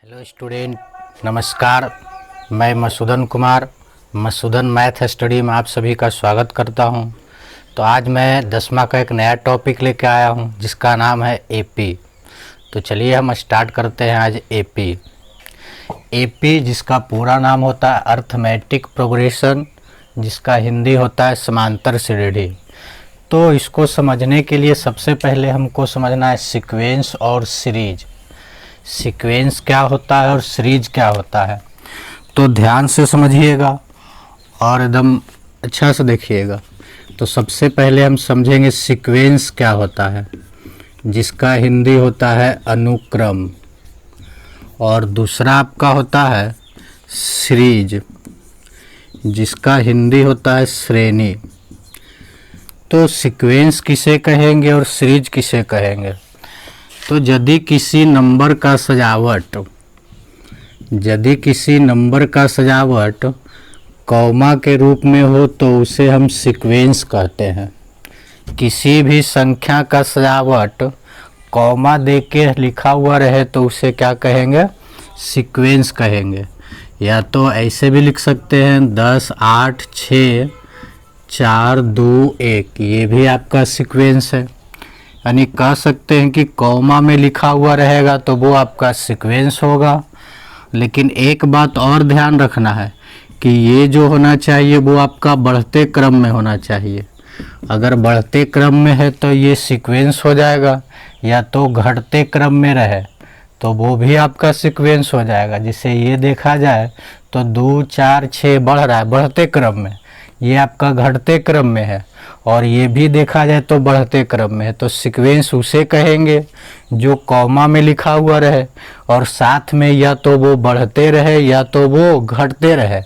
Hello student, नमस्कार। मैं Masudan Kumar Masudan math study में आप सभी का स्वागत करता हूं। तो आज मैं 10वां का एक नया टॉपिक लेके आया हूं जिसका नाम है एपी। तो चलिए हम स्टार्ट करते हैं आज एपी। एपी जिसका पूरा नाम होता है अर्थमेटिक प्रोग्रेशन, जिसका हिंदी होता है समांतर श्रेणी। तो इसको समझने के लिए सबसे पहले हमको समझना है सीक्वेंस और सीरीज। सीक्वेंस क्या होता है और सीरीज क्या होता है, तो ध्यान से समझिएगा और एकदम अच्छा से देखिएगा। तो सबसे पहले हम समझेंगे सीक्वेंस क्या होता है, जिसका हिंदी होता है अनुक्रम, और दूसरा आपका होता है सीरीज, जिसका हिंदी होता है श्रेणी। तो सीक्वेंस किसे कहेंगे और सीरीज किसे कहेंगे? तो यदि किसी नंबर का सजावट कॉमा के रूप में हो तो उसे हम सीक्वेंस कहते हैं। किसी भी संख्या का सजावट कॉमा दे के लिखा हुआ रहे तो उसे क्या कहेंगे? सीक्वेंस कहेंगे। या तो ऐसे भी लिख सकते हैं 10, 8, 6, 4, 2, 1, ये भी आपका सीक्वेंस है। यानी कह सकते हैं कि कॉमा में लिखा हुआ रहेगा तो वो आपका सीक्वेंस होगा। लेकिन एक बात और ध्यान रखना है कि ये जो होना चाहिए वो आपका बढ़ते क्रम में होना चाहिए। अगर बढ़ते क्रम में है तो ये सीक्वेंस हो जाएगा, या तो घटते क्रम में रहे तो वो भी आपका सीक्वेंस हो जाएगा। जिसे ये देखा जाए तो 2, 4, 6 बढ़ रहा है बढ़ते क्रम में, ये आपका घटते क्रम में है, और ये भी देखा जाए तो बढ़ते क्रम में है। तो सीक्वेंस उसे कहेंगे जो कॉमा में लिखा हुआ रहे और साथ में या तो वो बढ़ते रहे या तो वो घटते रहे।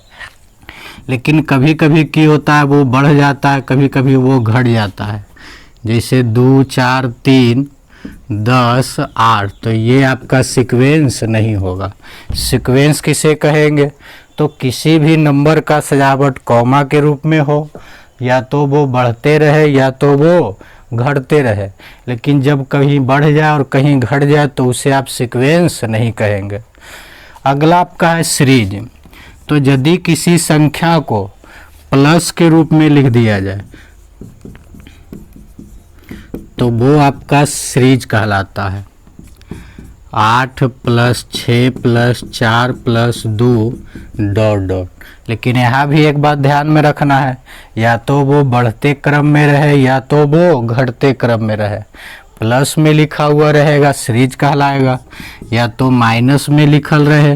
लेकिन कभी कभी क्या होता है, वो बढ़ जाता है, कभी कभी वो घट जाता है। जैसे 2, 4, 3, 10, 8, तो ये आपका सीक्वेंस नहीं होगा। सीक्वेंस किसे कहेंगे? तो किसी भी नंबर का सजावट कॉमा के रूप में हो, या तो वो बढ़ते रहे या तो वो घटते रहे। लेकिन जब कहीं बढ़ जाए और कहीं घट जाए तो उसे आप सीक्वेंस नहीं कहेंगे। अगला आपका है सीरीज। तो यदि किसी संख्या को प्लस के रूप में लिख दिया जाए तो वो आपका सीरीज कहलाता है। 8 + 6 + 4 + 2 ... लेकिन यहाँ भी एक बात ध्यान में रखना है, या तो वो बढ़ते क्रम में रहे या तो वो घटते क्रम में रहे। प्लस में लिखा हुआ रहेगा सीरीज कहलाएगा, या तो माइनस में लिखल रहे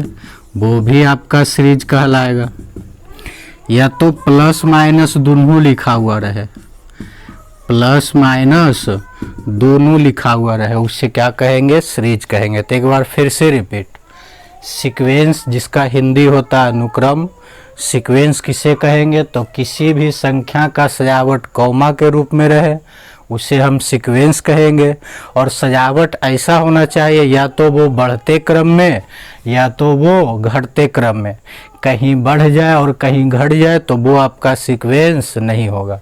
वो भी आपका सीरीज कहलाएगा, या तो प्लस माइनस दोनों लिखा हुआ रहे, प्लस माइनस दोनों लिखा हुआ रहे, उससे क्या कहेंगे? सीरीज कहेंगे। तो एक बार फिर से रिपीट। सीक्वेंस जिसका हिंदी होता है अनुक्रम। सीक्वेंस किसे कहेंगे? तो किसी भी संख्या का सजावट कॉमा के रूप में रहे उसे हम सीक्वेंस कहेंगे। और सजावट ऐसा होना चाहिए या तो वो बढ़ते क्रम में या तो वो घटते क्रम में। कहीं बढ़ जाए और कहीं घट जाए तो वो आपका सीक्वेंस नहीं होगा।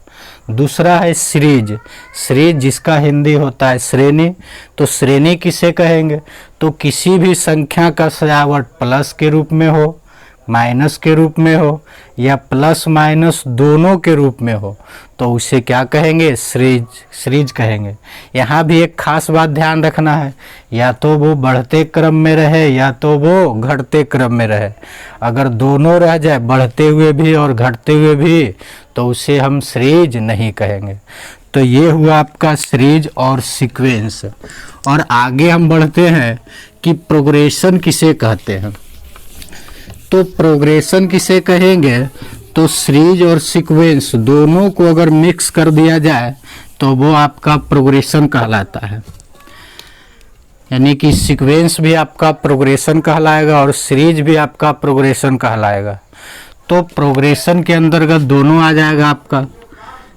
दूसरा है सीरीज। सीरीज जिसका हिंदी होता है श्रेणी। तो श्रेणी किसे कहेंगे? तो किसी भी संख्या का सजावट प्लस के रूप में हो, माइनस के रूप में हो, या प्लस माइनस दोनों के रूप में हो तो उसे क्या कहेंगे? सीरीज कहेंगे। यहाँ भी एक खास बात ध्यान रखना है, या तो वो बढ़ते क्रम में रहे या तो वो घटते क्रम में रहे। अगर दोनों रह जाए, बढ़ते हुए भी और घटते हुए भी, तो उसे हम सीरीज नहीं कहेंगे। तो ये हुआ आपका सीरीज और सीक्वेंस। और आगे हम बढ़ते हैं कि प्रोग्रेशन किसे कहते हैं। तो प्रोग्रेशन किसे कहेंगे? तो सीरीज और सीक्वेंस दोनों को अगर मिक्स कर दिया जाए तो वो आपका प्रोग्रेशन कहलाता है। यानी कि सीक्वेंस भी आपका प्रोग्रेशन कहलाएगा और सीरीज भी आपका प्रोग्रेशन कहलाएगा। तो प्रोग्रेशन के अंतर्गत दोनों आ जाएगा आपका।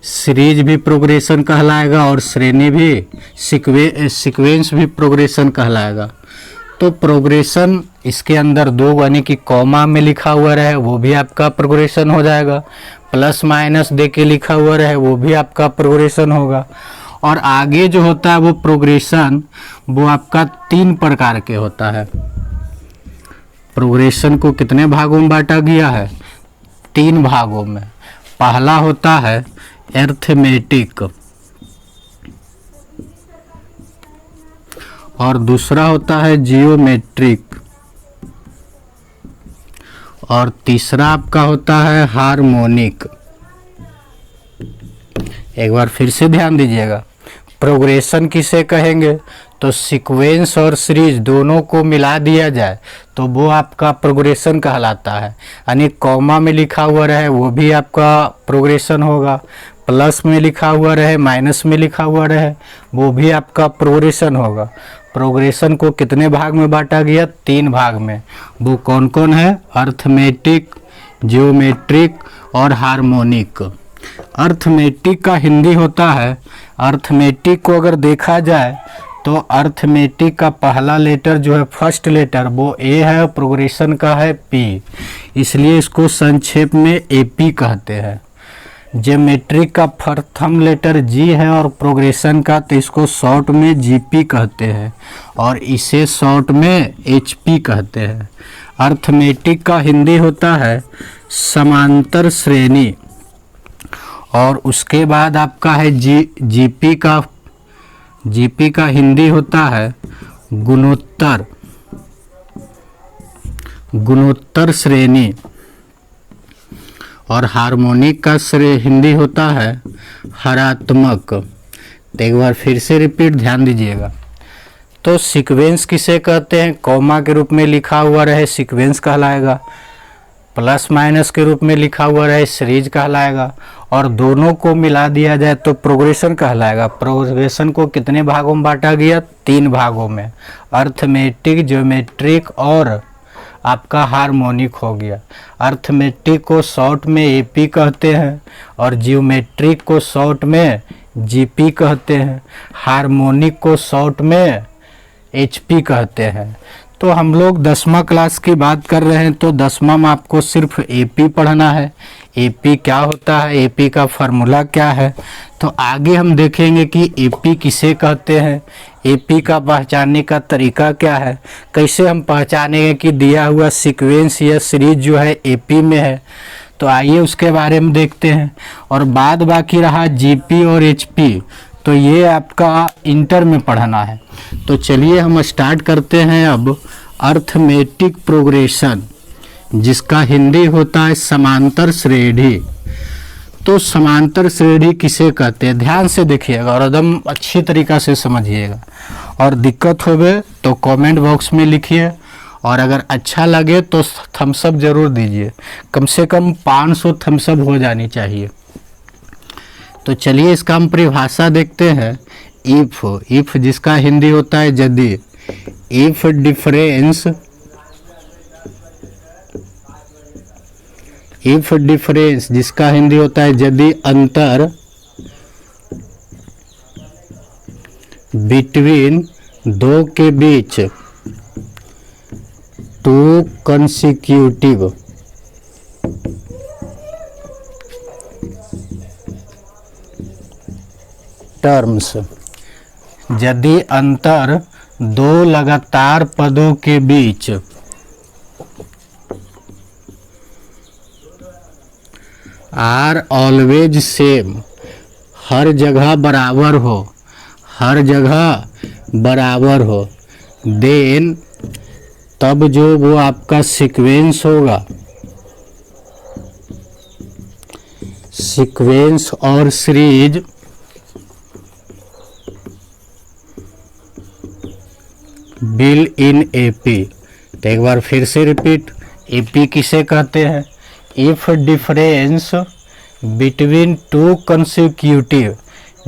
सीरीज भी प्रोग्रेशन कहलाएगा और श्रेणी भी सीक्वेंस भी प्रोग्रेशन कहलाएगा। तो प्रोग्रेशन इसके अंदर दो, यानी कि कॉमा में लिखा हुआ रहे वो भी आपका प्रोग्रेशन हो जाएगा, प्लस माइनस दे के लिखा हुआ रहे वो भी आपका प्रोग्रेशन होगा। और आगे जो होता है वो प्रोग्रेशन वो आपका 3 प्रकार के होता है। प्रोग्रेशन को कितने भागों में बांटा गया है? 3 भागों में। पहला होता है अरिथमेटिक और दूसरा होता है जियोमेट्रिक और तीसरा आपका होता है हार्मोनिक। एक बार फिर से ध्यान दीजिएगा, प्रोग्रेशन किसे कहेंगे? तो सीक्वेंस और सीरीज दोनों को मिला दिया जाए तो वो आपका प्रोग्रेशन कहलाता है। यानी कॉमा में लिखा हुआ रहे वो भी आपका प्रोग्रेशन होगा, प्लस में लिखा हुआ रहे माइनस में लिखा हुआ रहे वो भी आपका प्रोग्रेशन होगा। प्रोग्रेशन को कितने भाग में बांटा गया? 3 भाग में। वो कौन कौन है? अरिथमेटिक, जियोमेट्रिक और हार्मोनिक। अरिथमेटिक का हिंदी होता है, अरिथमेटिक को अगर देखा जाए तो अरिथमेटिक का पहला लेटर जो है फर्स्ट लेटर वो ए है, प्रोग्रेशन का है पी, इसलिए इसको संक्षेप में एपी कहते हैं। ज्योमेट्रिक का प्रथम लेटर जी है और प्रोग्रेशन का तो इसको शॉर्ट में जीपी कहते हैं और इसे शॉर्ट में एचपी कहते हैं। अरिथमेटिक का हिंदी होता है समांतर श्रेणी और उसके बाद आपका है जीपी का हिंदी होता है गुणोत्तर श्रेणी और हार्मोनिक का हिंदी होता है हरात्मक। तो एक बार फिर से रिपीट ध्यान दीजिएगा। तो सीक्वेंस किसे कहते हैं? कॉमा के रूप में लिखा हुआ रहे सीक्वेंस कहलाएगा, प्लस माइनस के रूप में लिखा हुआ रहे सीरीज कहलाएगा और दोनों को मिला दिया जाए तो प्रोग्रेशन कहलाएगा। प्रोग्रेशन को कितने भागों में बांटा गया? 3 भागों में। अरिथमेटिक, ज्योमेट्रिक और आपका हार्मोनिक हो गया। अरिथमेटिक को शॉर्ट में एपी कहते हैं और जियोमेट्रिक को शॉर्ट में जीपी कहते हैं, हार्मोनिक को शॉर्ट में एचपी कहते हैं। तो हम लोग 10वां क्लास की बात कर रहे हैं तो 10वां में आपको सिर्फ एपी पढ़ना है। एपी क्या होता है, एपी का फार्मूला क्या है, तो आगे हम देखेंगे कि एपी किसे कहते हैं, एपी का पहचानने का तरीका क्या है, कैसे हम पहचानेंगे कि दिया हुआ सीक्वेंस या सीरीज जो है एपी में है। तो आइए उसके बारे में देखते हैं। और बाद बाकी रहा जीपी और एचपी, तो ये आपका इंटर में पढ़ना है। तो चलिए हम स्टार्ट करते हैं अब अरिथमेटिक प्रोग्रेशन, जिसका हिंदी होता है समांतर श्रेणी। तो समांतर श्रेणी किसे कहते हैं? ध्यान से देखिएगा और एकदम अच्छी तरीका से समझिएगा और दिक्कत होवे तो कमेंट बॉक्स में लिखिए और अगर अच्छा लगे तो थम्स अप जरूर दीजिए, कम से कम 500 थम्स अप हो जानी चाहिए। तो चलिए इसका हम परिभाषा देखते हैं। इफ जिसका हिंदी होता है यदि, इफ डिफरेंस जिसका हिंदी होता है यदि अंतर बिटवीन दो के बीच टू कंसेक्यूटिव टर्म्स, यदि अंतर 2 लगातार पदों के बीच आर ऑलवेज सेम, हर जगह बराबर हो, देन तब जो वो आपका सीक्वेंस होगा, सीक्वेंस और सीरीज बिल इन एपी। तो एक बार फिर से रिपीट, एपी किसे कहते हैं? इफ डिफरेंस बिटवीन 2 कंसेक्यूटिव,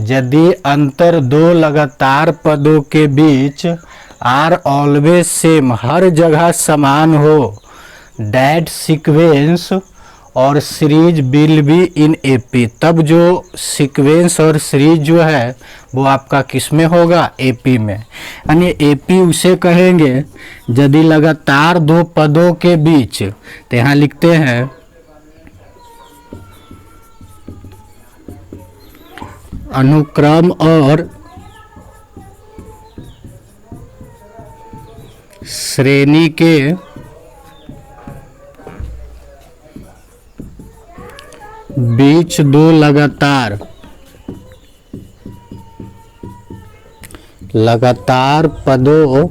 यदि अंतर 2 लगातार पदों के बीच आर ऑलवेज सेम, हर जगह समान हो, दैट सीक्वेंस और series will be in AP, तब जो सीक्वेंस और सीरीज जो है वो आपका किस में होगा? एपी में। यानी एपी उसे कहेंगे यदि लगातार 2 पदों के बीच, तो यहाँ लिखते हैं अनुक्रम और श्रेणी के बीच दो लगातार पदों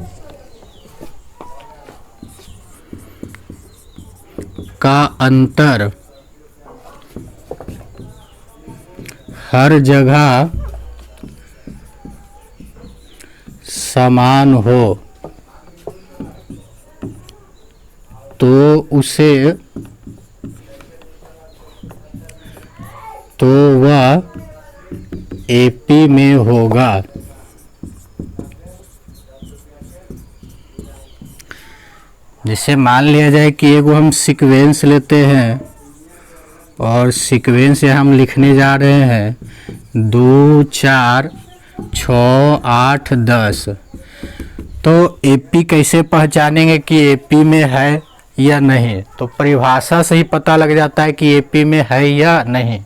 का अंतर हर जगह समान हो तो वह एपी में होगा। जैसे मान लिया जाए कि एगो हम सीक्वेंस लेते हैं और सीक्वेंस यहाँ हम लिखने जा रहे हैं 2 4 6 8 10। तो एपी कैसे पहचानेंगे कि एपी में है या नहीं? तो परिभाषा से ही पता लग जाता है कि एपी में है या नहीं।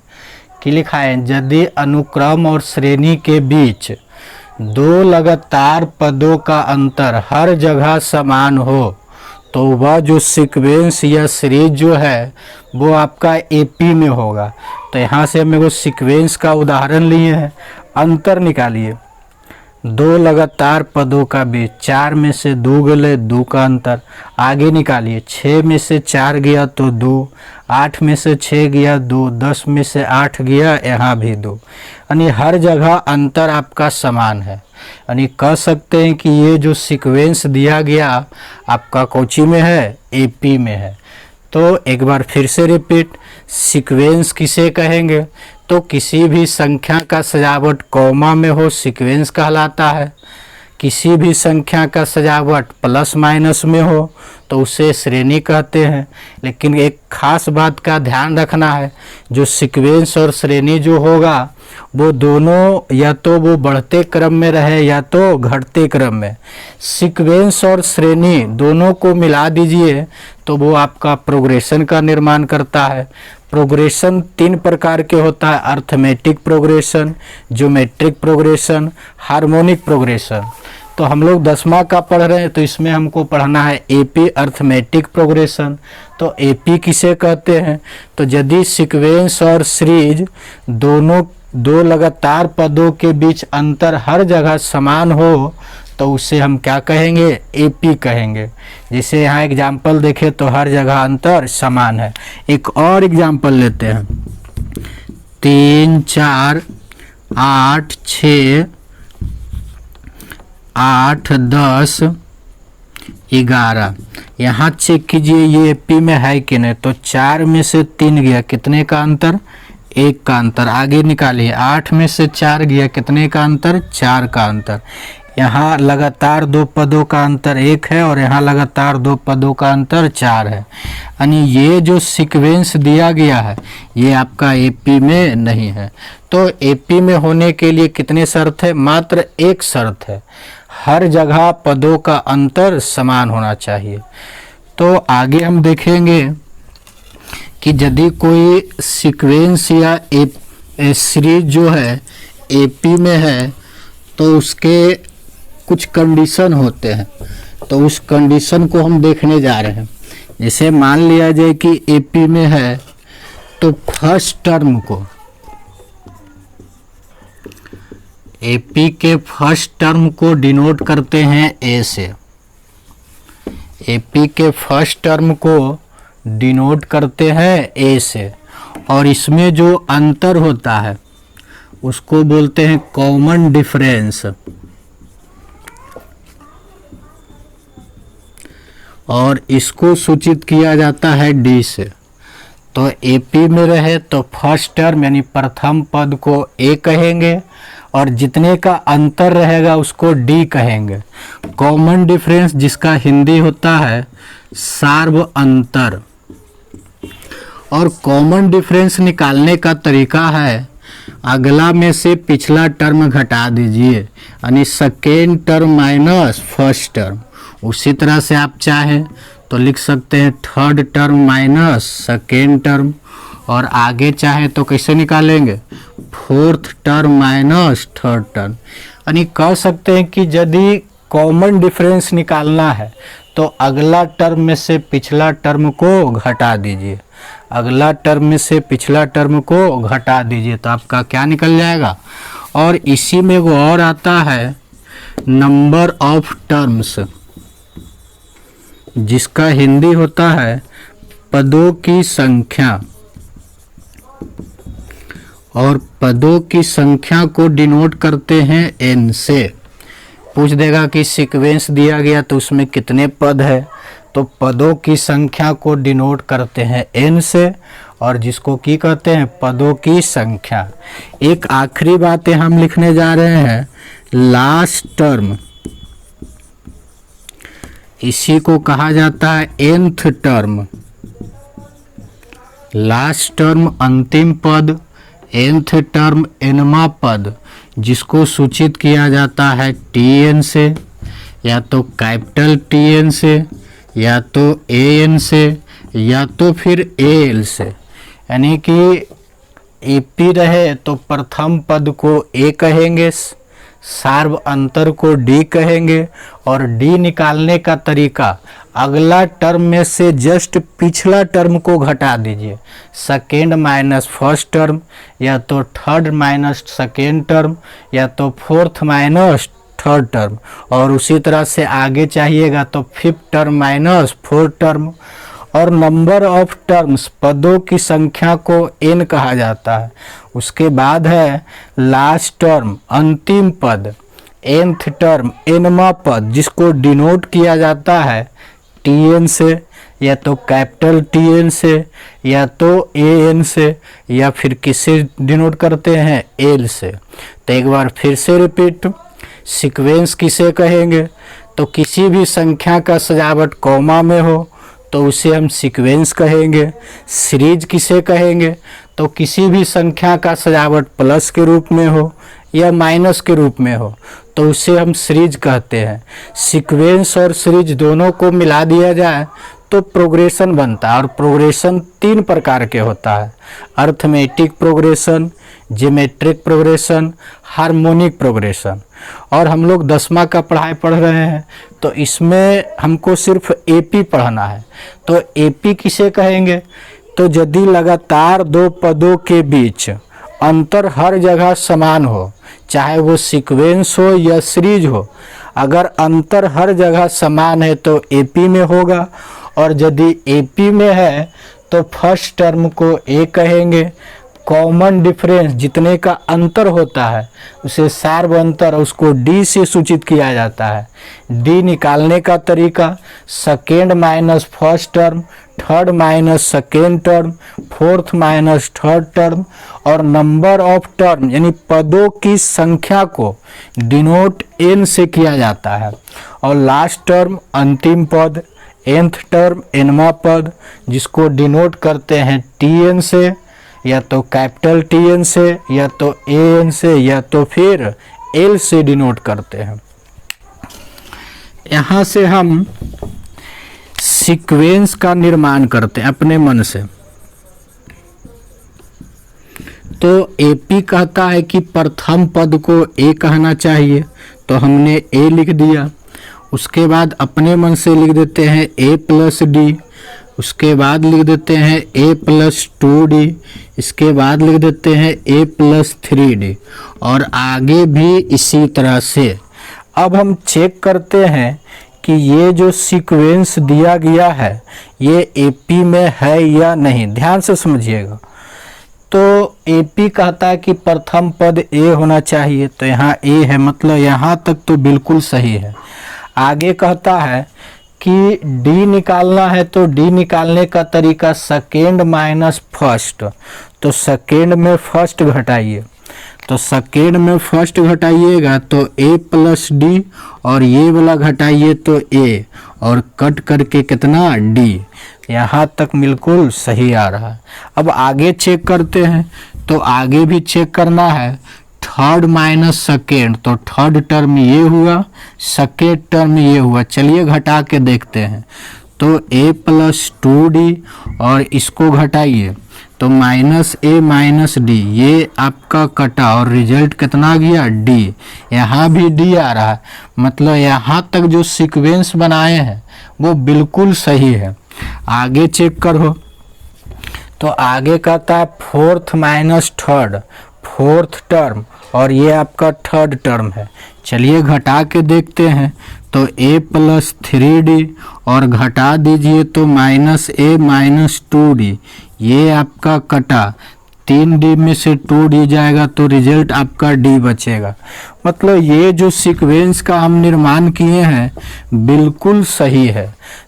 कि लिखा है, यदि अनुक्रम और श्रेणी के बीच दो लगातार पदों का अंतर हर जगह समान हो तो वह जो सीक्वेंस या सीरीज जो है वो आपका एपी में होगा। तो यहाँ से हम एगो सीक्वेंस का उदाहरण लिए हैं। अंतर निकालिए, दो लगातार पदों का बीच, 4 में से 2 गए 2 का अंतर। आगे निकालिए, 6 में से 4 गया तो 2, 8 में से 6 गया 2, 10 में से 8 गया, यहाँ भी 2। यानी हर जगह अंतर आपका समान है। यानी कह सकते हैं कि ये जो सीक्वेंस दिया गया आपका कोची में है, एपी में है। तो एक बार फिर से रिपीट, सीक्वेंस किसे कहेंगे? तो किसी भी संख्या का सजावट कॉमा में हो सीक्वेंस कहलाता है। किसी भी संख्या का सजावट प्लस माइनस में हो तो उसे श्रेणी कहते हैं। लेकिन एक खास बात का ध्यान रखना है, जो सीक्वेंस और श्रेणी जो होगा वो दोनों या तो वो बढ़ते क्रम में रहे या तो घटते क्रम में। सीक्वेंस और श्रेणी दोनों को मिला दीजिए तो वो आपका प्रोग्रेशन का निर्माण करता है। प्रोग्रेशन 3 प्रकार के होता है, arithmetic progression, geometric progression, harmonic progression. तो हम लोग 10वां का पढ़ रहे हैं तो इसमें हमको पढ़ना है एपी, अर्थमेटिक प्रोग्रेशन। तो एपी किसे कहते हैं? तो यदि सीक्वेंस और सीरीज दोनों दो लगातार पदों के बीच अंतर हर जगह समान हो तो उसे हम क्या कहेंगे? एपी कहेंगे। जैसे यहाँ एग्जाम्पल देखें तो हर जगह अंतर समान है। एक और एग्जाम्पल लेते हैं, 3 4 8 6 8 10 11। यहाँ चेक कीजिए ये एपी में है कि नहीं। तो 4 में से 3 गया, कितने का अंतर? 1 का अंतर। आगे निकालिए, 8 में से 4 गया, कितने का अंतर? 4 का अंतर। यहाँ लगातार 2 पदों का अंतर 1 है और यहाँ लगातार 2 पदों का अंतर 4 है। यानी ये जो सीक्वेंस दिया गया है ये आपका एपी में नहीं है। तो एपी में होने के लिए कितने शर्त है? मात्र एक शर्त है, हर जगह पदों का अंतर समान होना चाहिए। तो आगे हम देखेंगे कि यदि कोई सीक्वेंस या सीरीज जो है एपी में है तो उसके कुछ कंडीशन होते हैं। तो उस कंडीशन को हम देखने जा रहे हैं। जैसे मान लिया जाए कि एपी में है तो फर्स्ट टर्म को, एपी के फर्स्ट टर्म को डिनोट करते हैं ए से। एपी के फर्स्ट टर्म को डिनोट करते हैं ए से। और इसमें जो अंतर होता है उसको बोलते हैं कॉमन डिफरेंस। और इसको सूचित किया जाता है डी से। तो एपी में रहे तो फर्स्ट टर्म यानी प्रथम पद को ए कहेंगे और जितने का अंतर रहेगा उसको डी कहेंगे। कॉमन डिफरेंस जिसका हिंदी होता है सार्व अंतर। और कॉमन डिफरेंस निकालने का तरीका है, अगला में से पिछला टर्म घटा दीजिए, यानी second term minus first term. उसी तरह से आप चाहें तो लिख सकते हैं third term minus second term. और आगे चाहें तो कैसे निकालेंगे? Fourth term minus third term. यानी कह सकते हैं कि यदि कॉमन डिफरेंस निकालना है तो अगला टर्म में से पिछला टर्म को घटा दीजिए। अगला टर्म में से पिछला टर्म को घटा दीजिए तो आपका क्या निकल जाएगा। और इसी में वो और आता है नंबर ऑफ टर्म्स, जिसका हिंदी होता है पदों की संख्या। और पदों की संख्या को डिनोट करते हैं n से। पूछ देगा कि सीक्वेंस दिया गया तो उसमें कितने पद है, तो पदों की संख्या को डिनोट करते हैं n से, और जिसको की कहते हैं पदों की संख्या। एक आखिरी बात हम लिखने जा रहे हैं, लास्ट टर्म, इसी को कहा जाता है nth टर्म। लास्ट टर्म अंतिम पद, nth टर्म nवां पद, जिसको सूचित किया जाता है tn से, या तो कैपिटल Tn से, या तो an से, या तो फिर al से। यानी कि ap रहे तो प्रथम पद को a कहेंगे, सार्व अंतर को d कहेंगे, और d निकालने का तरीका अगला टर्म में से जस्ट पिछला टर्म को घटा दीजिए, सेकेंड माइनस फर्स्ट टर्म, या तो थर्ड माइनस सेकेंड टर्म, या तो फोर्थ माइनस थर्ड टर्म, और उसी तरह से आगे चाहिएगा तो fifth term minus fourth term. और नंबर ऑफ टर्म्स, पदों की संख्या को n कहा जाता है। उसके बाद है लास्ट टर्म अंतिम पद, nth टर्म nवां पद, जिसको डिनोट किया जाता है Tn से, या तो कैपिटल Tn से, या तो An से, या फिर किससे डिनोट करते हैं L से। तो एक बार फिर से रिपीट, सीक्वेंस किसे कहेंगे, तो किसी भी संख्या का सजावट कॉमा में हो तो उसे हम सीक्वेंस कहेंगे। सीरीज किसे कहेंगे, तो किसी भी संख्या का सजावट प्लस के रूप में हो या माइनस के रूप में हो तो उसे हम सीरीज कहते हैं। सीक्वेंस और सीरीज दोनों को मिला दिया जाए तो प्रोग्रेशन बनता है, और प्रोग्रेशन 3 प्रकार के होता है, arithmetic progression, geometric progression, harmonic progression. और हम लोग 10वां का पढ़ाई पढ़ रहे हैं तो इसमें हमको सिर्फ एपी पढ़ना है। तो एपी किसे कहेंगे, तो यदि लगातार 2 पदों के बीच अंतर हर जगह समान हो, चाहे वो सीक्वेंस हो या सीरीज हो, अगर अंतर हर जगह समान है तो एपी में होगा। और यदि एपी में है तो फर्स्ट टर्म को ए कहेंगे। कॉमन डिफरेंस, जितने का अंतर होता है उसे सार्व अंतर, उसको डी से सूचित किया जाता है। डी निकालने का तरीका second minus first term, third minus second term, fourth minus third term. और नंबर ऑफ टर्म यानी पदों की संख्या को डिनोट n से किया जाता है। और लास्ट टर्म अंतिम पद, nth टर्म nवां पद, जिसको डिनोट करते हैं Tn से, या तो कैपिटल Tn से, या तो An से, या तो फिर L से डिनोट करते हैं। यहाँ से हम सीक्वेंस का निर्माण करते हैं अपने मन से। तो AP कहता है कि प्रथम पद को A कहना चाहिए, तो हमने A लिख दिया। उसके बाद अपने मन से लिख देते हैं A प्लस D, उसके बाद लिख देते हैं A प्लस 2D, इसके बाद लिख देते हैं A प्लस 3D, और आगे भी इसी तरह से। अब हम चेक करते हैं कि ये जो सीक्वेंस दिया गया है ये AP में है या नहीं। ध्यान से समझिएगा। तो AP कहता है कि प्रथम पद A होना चाहिए, तो यहाँ A है, मतलब यहाँ तक तो बिल्कुल सही है। आगे कहता है कि D निकालना है, तो D निकालने का तरीका सेकेंड माइनस फर्स्ट, तो सेकेंड में फर्स्ट घटाइए, तो सेकेंड में फर्स्ट घटाइएगा तो A प्लस D, और ये वाला घटाइए तो A, और कट करके कितना D। यहाँ तक बिल्कुल सही आ रहा है। अब आगे चेक करते हैं, तो आगे भी चेक करना है। थर्ड माइनस सेकेंड, तो थर्ड टर्म ये हुआ, सेकेंड टर्म ये हुआ। चलिए घटा के देखते हैं। तो A प्लस 2D, और इसको घटाइए तो माइनस A माइनस D, ये आपका कटा और रिजल्ट कितना गया D। यहाँ भी D आ रहा है, मतलब यहाँ तक जो सीक्वेंस बनाए हैं वो बिल्कुल सही है। आगे चेक करो, तो आगे कहता है fourth minus third, fourth term और ये आपका थर्ड टर्म है। चलिए घटा के देखते हैं। तो a प्लस 3d और घटा दीजिए तो माइनस a माइनस 2d, ये आपका कटा 3d में से 2d जाएगा तो रिजल्ट आपका d बचेगा। मतलब ये जो सीक्वेंस का हम निर्माण किए हैं बिल्कुल सही है।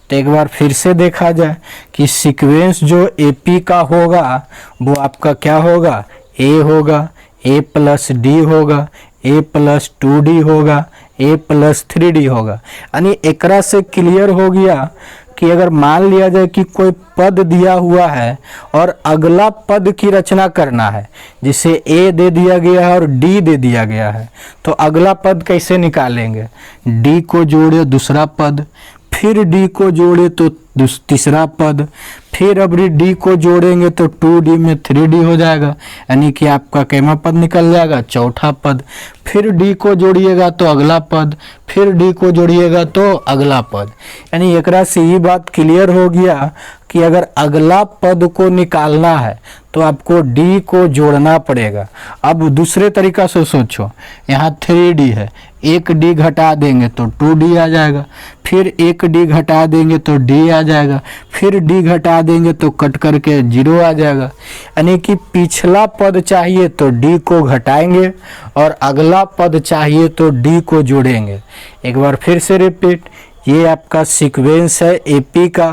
तो एक बार फिर से देखा जाए कि सीक्वेंस जो AP का होगा वो आपका क्या होगा, a होगा, a प्लस d होगा, a प्लस 2d होगा, a प्लस 3d होगा। यानी एकरा से क्लियर हो गया कि अगर मान लिया जाए कि कोई पद दिया हुआ है और अगला पद की रचना करना है, जिसे a दे दिया गया है और d दे दिया गया है, तो अगला पद कैसे निकालेंगे, d को जोड़े दूसरा पद, फिर d को जोड़े तो तीसरा पद, फिर अब d को जोड़ेंगे तो 2d में 3d हो जाएगा, यानी कि आपका कैमा पद निकल जाएगा, चौथा पद। फिर d को जोड़िएगा तो अगला पद, फिर d को जोड़िएगा तो अगला पद। यानी एकरा से ये बात क्लियर हो गया कि अगर अगला पद को निकालना है तो आपको d को जोड़ना पड़ेगा। अब दूसरे तरीका से सोचो, यहाँ 3d है, एक d घटा देंगे तो 2d आ जाएगा, फिर एक d घटा देंगे तो d आ जाएगा, फिर d घटा देंगे तो कट करके 0 आ जाएगा। यानी कि पिछला पद चाहिए तो d को घटाएंगे और अगला पद चाहिए तो d को जोड़ेंगे। एक बार फिर से रिपीट, ये आपका सीक्वेंस है AP का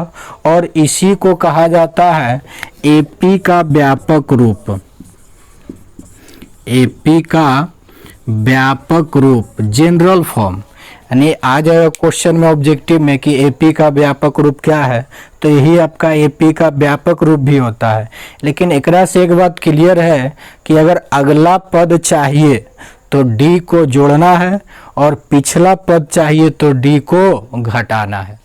और इसी को कहा जाता है AP का व्यापक रूप। AP का व्यापक रूप जनरल फॉर्म, यानी आ जाएगा क्वेश्चन में ऑब्जेक्टिव में कि AP का व्यापक रूप क्या है, तो यही आपका AP का व्यापक रूप भी होता है। लेकिन एकरा से एक बात क्लियर है कि अगर अगला पद चाहिए तो d को जोड़ना है और पिछला पद चाहिए तो d को घटाना है।